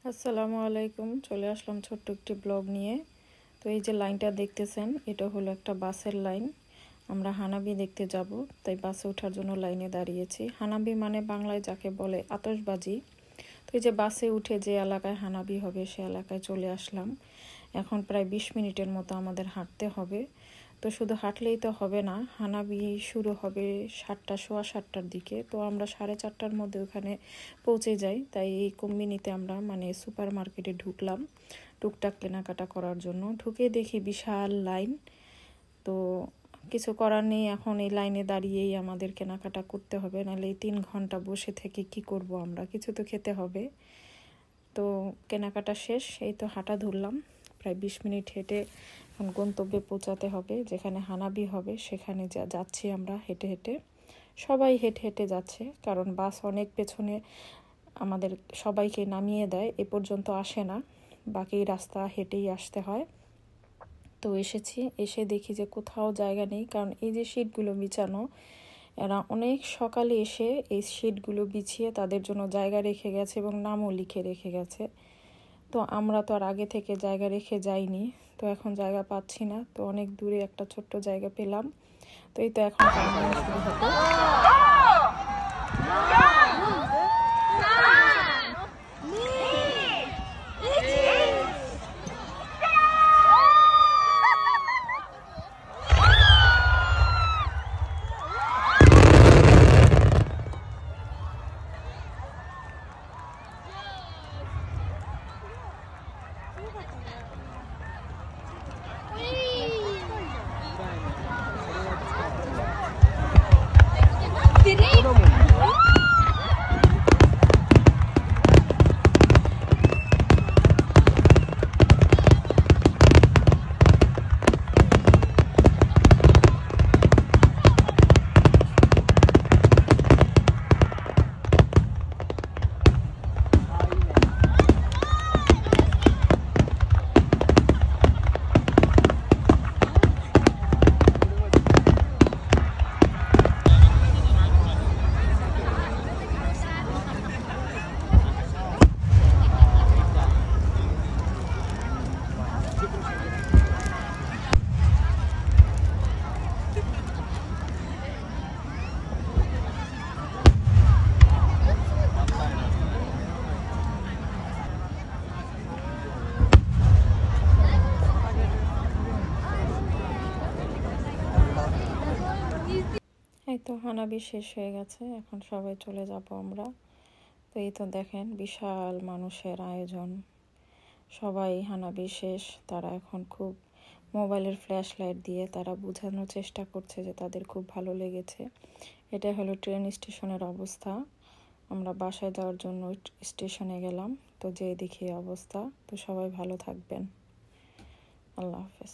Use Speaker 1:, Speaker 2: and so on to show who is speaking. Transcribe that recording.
Speaker 1: আসসালামু আলাইকুম। চলে আসলাম ছোট্ট একটি ব্লগ নিয়ে। তো এই যে লাইনটা দেখতেছেন, এটা হলো একটা বাসের লাইন। আমরা হানাবি দেখতে যাব, তাই বাসে ওঠার জন্য লাইনে দাঁড়িয়েছি। হানাবি মানে বাংলায় যাকে বলে আতশবাজি। তো এই যে বাসে উঠে যে এলাকায় হানাবি হবে সে এলাকায় চলে আসলাম। এখন প্রায় 20 মিনিটের মতো আমাদের হাঁটতে হবে। তো শুধু হাঁটলেই তো হবে না, হানাবি শুরু হবে 7টা, সোয়া 7টার দিকে। তো আমরা 4:30টার মধ্যে ওখানে পৌঁছে যাই। তাই এই কোম্বিনিতে আমরা সুপার মার্কেটে ঢুকলাম টুকটাক কেনাকাটা করার জন্য। ঢুকে দেখি বিশাল লাইন। তো কিছু করার নেই, এখন এই লাইনে দাঁড়িয়েই আমাদের কেনাকাটা করতে হবে, নাহলে এই 3 ঘন্টা বসে থেকে কি করব, আমরা কিছু তো খেতে হবে। তো কেনাকাটা শেষ, এই তো হাঁটা ধরলাম। প্রায় 20 মিনিট হেঁটে এখন গন্তব্যে পৌঁছাতে হবে, যেখানে হানাবি হবে সেখানে যাচ্ছি আমরা হেঁটে হেঁটে। সবাই হেঁটে হেঁটে যাচ্ছে, কারণ বাস অনেক পেছনে আমাদের সবাইকে নামিয়ে দেয়, এ পর্যন্ত আসে না, বাকি রাস্তা হেঁটেই আসতে হয়। তো এসে দেখি যে কোথাও জায়গা নেই, কারণ এই যে সিটগুলো বিছানো, এরা অনেক সকালে এসে এই সিটগুলো বিছিয়ে তাদের জন্য জায়গা রেখে গেছে এবং নামও লিখে রেখে গেছে। তো আমরা তো আর আগে থেকে জায়গা রেখে যাইনি, তো এখন জায়গা পাচ্ছি না। তো অনেক দূরে একটা ছোট্ট জায়গা পেলাম। তো এই তো এখন টার্মিনাল শুরু হবে। এই তো হানাবি শেষ হয়ে গেছে, এখন সবাই চলে যাব আমরা। তো এই তো দেখেন বিশাল মানুষের আয়োজন, সবাই হানাবি শেষ। তারা এখন খুব মোবাইলের ফ্ল্যাশ লাইট দিয়ে তারা বোঝানোর চেষ্টা করছে যে তাদের খুব ভালো লেগেছে। এটা হলো ট্রেন স্টেশনের অবস্থা। আমরা বাসায় যাওয়ার জন্য স্টেশনে গেলাম, তো যেয়ে দেখি অবস্থা। তো সবাই ভালো থাকবেন, আল্লাহ হাফেজ।